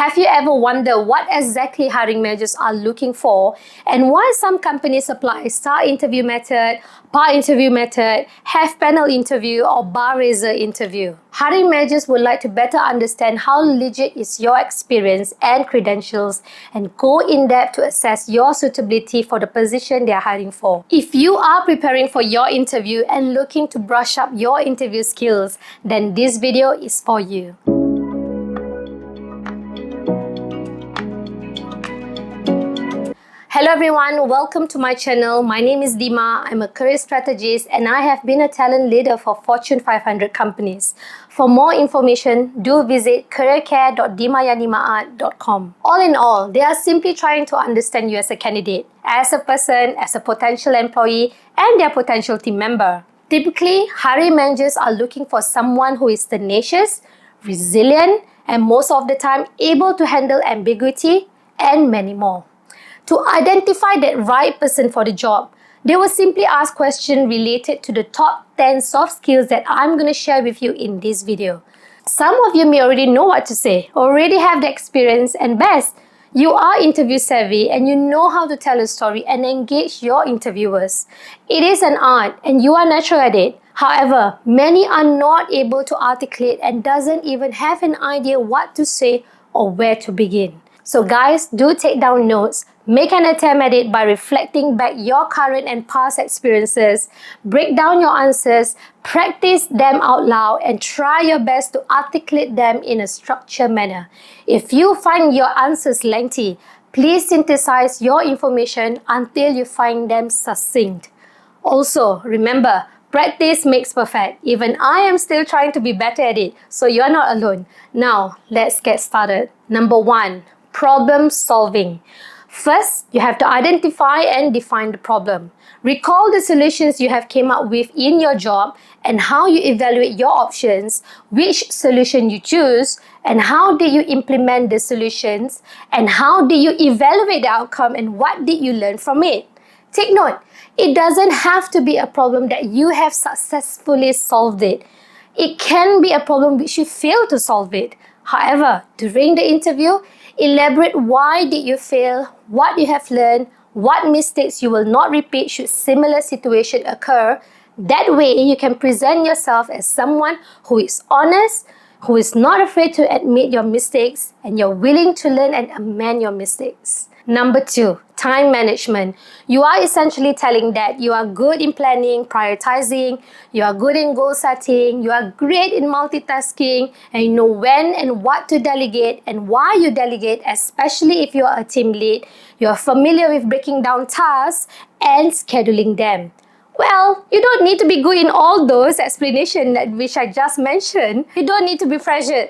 Have you ever wondered what exactly hiring managers are looking for and why some companies apply star interview method, par interview method, half panel interview, or bar raiser interview? Hiring managers would like to better understand how legit is your experience and credentials and go in depth to assess your suitability for the position they are hiring for. If you are preparing for your interview and looking to brush up your interview skills, then this video is for you. Hello everyone, welcome to my channel. My name is Deema. I'm a career strategist and I have been a talent leader for Fortune 500 companies. For more information, do visit careercare.deemayanimaat.com. All in all, they are simply trying to understand you as a candidate, as a person, as a potential employee, and their potential team member. Typically, hiring managers are looking for someone who is tenacious, resilient, and most of the time able to handle ambiguity and many more. To identify that right person for the job, they will simply ask questions related to the top 10 soft skills that I'm going to share with you in this video. Some of you may already know what to say, already have the experience, and best, you are interview savvy and you know how to tell a story and engage your interviewers. It is an art and you are natural at it. However, many are not able to articulate and doesn't even have an idea what to say or where to begin. So guys, do take down notes. Make an attempt at it by reflecting back your current and past experiences. Break down your answers, practice them out loud, and try your best to articulate them in a structured manner. If you find your answers lengthy, please synthesize your information until you find them succinct. Also, remember, practice makes perfect. Even I am still trying to be better at it, so you're not alone. Now, let's get started. Number 1, problem solving. First, you have to identify and define the problem. Recall the solutions you have came up with in your job and how you evaluate your options, which solution you choose, and how did you implement the solutions, and how did you evaluate the outcome and what did you learn from it. Take note, it doesn't have to be a problem that you have successfully solved it. It can be a problem which you failed to solve it. However, during the interview, elaborate why did you fail, what you have learned, what mistakes you will not repeat should similar situation occur. That way, you can present yourself as someone who is honest, who is not afraid to admit your mistakes, and you're willing to learn and amend your mistakes. Number 2, time management. You are essentially telling that you are good in planning, prioritizing, you are good in goal setting, you are great in multitasking, and you know when and what to delegate and why you delegate, especially if you are a team lead. You are familiar with breaking down tasks and scheduling them. Well, you don't need to be good in all those explanations which I just mentioned. You don't need to be pressured.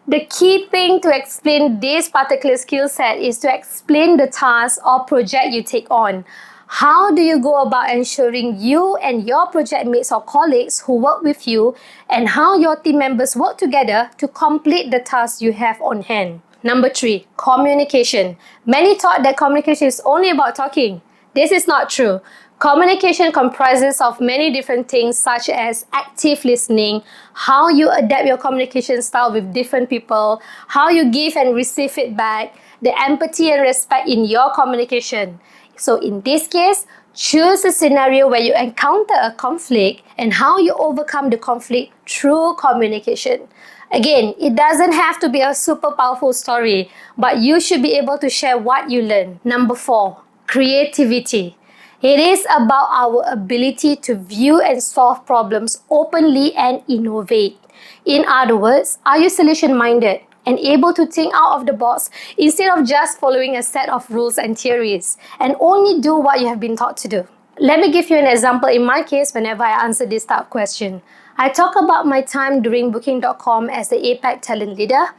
The key thing to explain this particular skill set is to explain the task or project you take on. How do you go about ensuring you and your project mates or colleagues who work with you and how your team members work together to complete the task you have on hand? Number 3, communication. Many thought that communication is only about talking. This is not true. Communication comprises of many different things such as active listening, how you adapt your communication style with different people, how you give and receive feedback, the empathy and respect in your communication. So in this case, choose a scenario where you encounter a conflict and how you overcome the conflict through communication. Again, it doesn't have to be a super powerful story, but you should be able to share what you learn. Number 4, creativity. It is about our ability to view and solve problems openly and innovate. In other words, are you solution-minded and able to think out of the box instead of just following a set of rules and theories and only do what you have been taught to do? Let me give you an example in my case whenever I answer this type of question. I talk about my time during Booking.com as the APAC talent leader,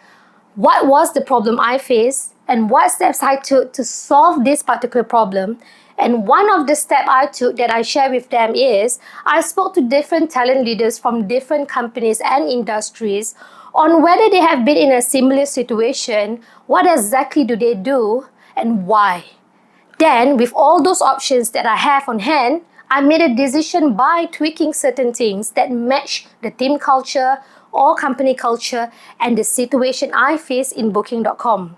what was the problem I faced, and what steps I took to solve this particular problem. And one of the steps I took that I share with them is I spoke to different talent leaders from different companies and industries on whether they have been in a similar situation, what exactly do they do, and why. Then, with all those options that I have on hand, I made a decision by tweaking certain things that match the team culture, or company culture and the situation I face in booking.com.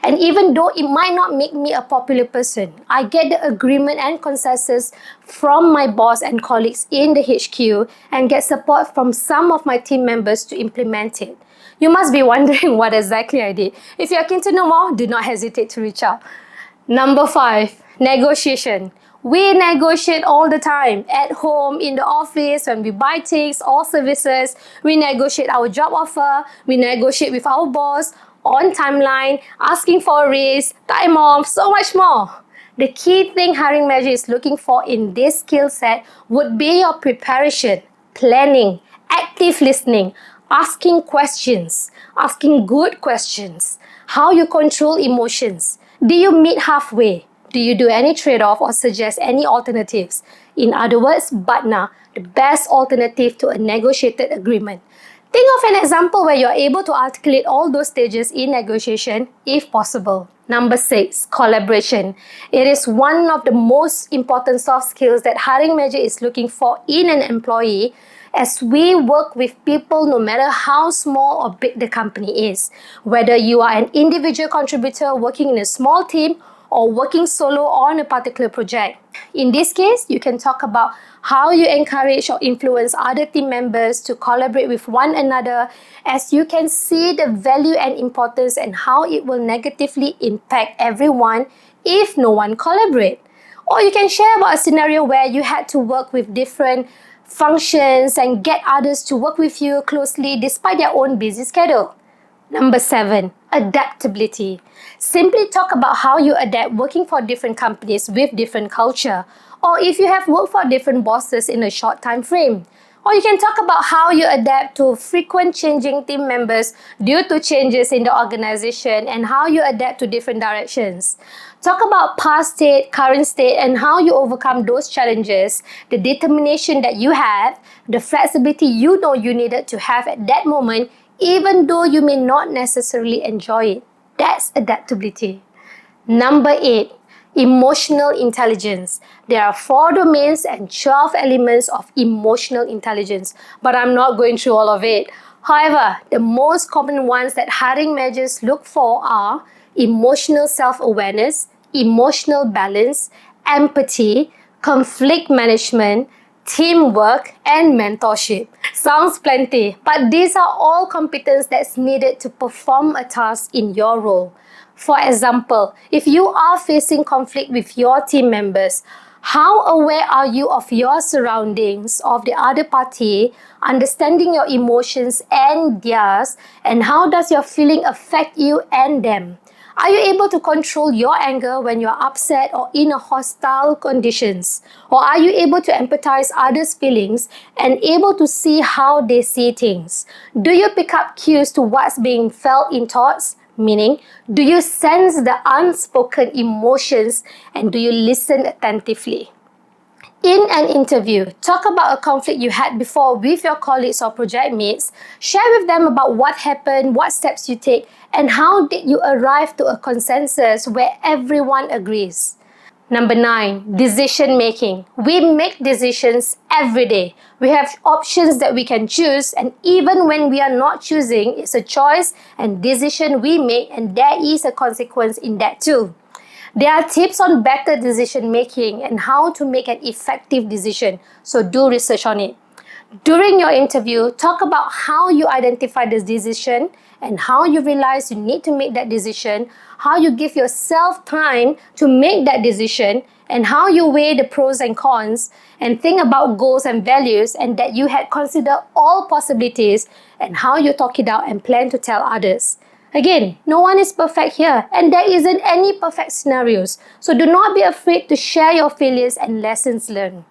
And even though it might not make me a popular person, I get the agreement and consensus from my boss and colleagues in the HQ and get support from some of my team members to implement it. You must be wondering what exactly I did. If you're keen to know more, do not hesitate to reach out. Number 5, negotiation. We negotiate all the time, at home, in the office, when we buy things or services. We negotiate our job offer, we negotiate with our boss, on timeline, asking for a raise, time off, so much more. The key thing hiring manager is looking for in this skill set would be your preparation, planning, active listening, asking questions, asking good questions, how you control emotions. Do you meet halfway? Do you do any trade-off or suggest any alternatives? In other words, BATNA, the best alternative to a negotiated agreement. Think of an example where you're able to articulate all those stages in negotiation if possible. Number 6, collaboration. It is one of the most important soft skills that hiring manager is looking for in an employee as we work with people no matter how small or big the company is. Whether you are an individual contributor working in a small team or working solo on a particular project. In this case, you can talk about how you encourage or influence other team members to collaborate with one another, as you can see the value and importance and how it will negatively impact everyone if no one collaborates. Or you can share about a scenario where you had to work with different functions and get others to work with you closely despite their own busy schedule. Number 7, adaptability. Simply talk about how you adapt working for different companies with different culture, or if you have worked for different bosses in a short time frame. Or you can talk about how you adapt to frequent changing team members due to changes in the organization and how you adapt to different directions. Talk about past state, current state, and how you overcome those challenges, the determination that you have, the flexibility you know you needed to have at that moment, even though you may not necessarily enjoy it. That's adaptability. Number 8, emotional intelligence. There are 4 domains and 12 elements of emotional intelligence, but I'm not going through all of it. However, the most common ones that hiring managers look for are emotional self-awareness, emotional balance, empathy, conflict management, teamwork, and mentorship. Sounds plenty, but these are all competence that's needed to perform a task in your role. For example, if you are facing conflict with your team members, how aware are you of your surroundings, of the other party, understanding your emotions and theirs, and how does your feeling affect you and them? Are you able to control your anger when you're upset or in a hostile conditions? Or are you able to empathize others' feelings and able to see how they see things? Do you pick up cues to what's being felt in thoughts? Meaning, do you sense the unspoken emotions and do you listen attentively? In an interview, talk about a conflict you had before with your colleagues or project mates. Share with them about what happened, what steps you take, and how did you arrive to a consensus where everyone agrees. Number 9, decision making. We make decisions every day. We have options that we can choose, and even when we are not choosing, it's a choice and decision we make, and there is a consequence in that too. There are tips on better decision making and how to make an effective decision, so do research on it. During your interview, talk about how you identify the decision and how you realize you need to make that decision, how you give yourself time to make that decision, and how you weigh the pros and cons, and think about goals and values, and that you had considered all possibilities, and how you talk it out and plan to tell others. Again, no one is perfect here, and there isn't any perfect scenarios, so do not be afraid to share your failures and lessons learned.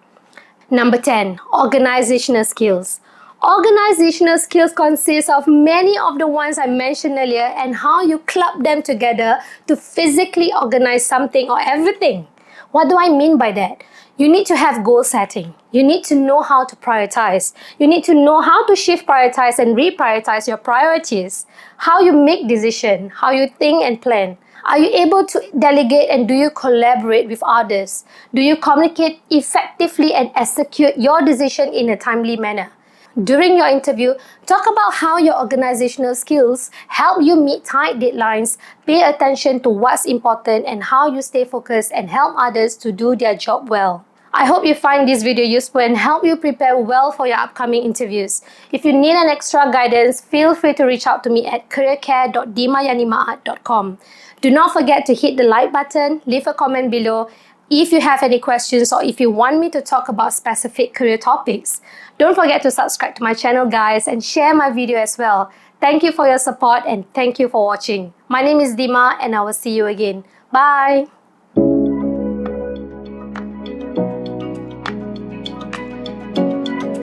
Number 10, organizational skills. Organizational skills consist of many of the ones I mentioned earlier and how you club them together to physically organize something or everything. What do I mean by that? You need to have goal setting. You need to know how to prioritize. You need to know how to shift, prioritize, and reprioritize your priorities. How you make decisions, how you think and plan. Are you able to delegate and do you collaborate with others? Do you communicate effectively and execute your decision in a timely manner? During your interview, talk about how your organizational skills help you meet tight deadlines, pay attention to what's important, and how you stay focused and help others to do their job well. I hope you find this video useful and help you prepare well for your upcoming interviews. If you need an extra guidance, feel free to reach out to me at careercare.deema.com. Do not forget to hit the like button, leave a comment below if you have any questions or if you want me to talk about specific career topics. Don't forget to subscribe to my channel, guys, and share my video as well. Thank you for your support and thank you for watching. My name is Deema and I will see you again. Bye!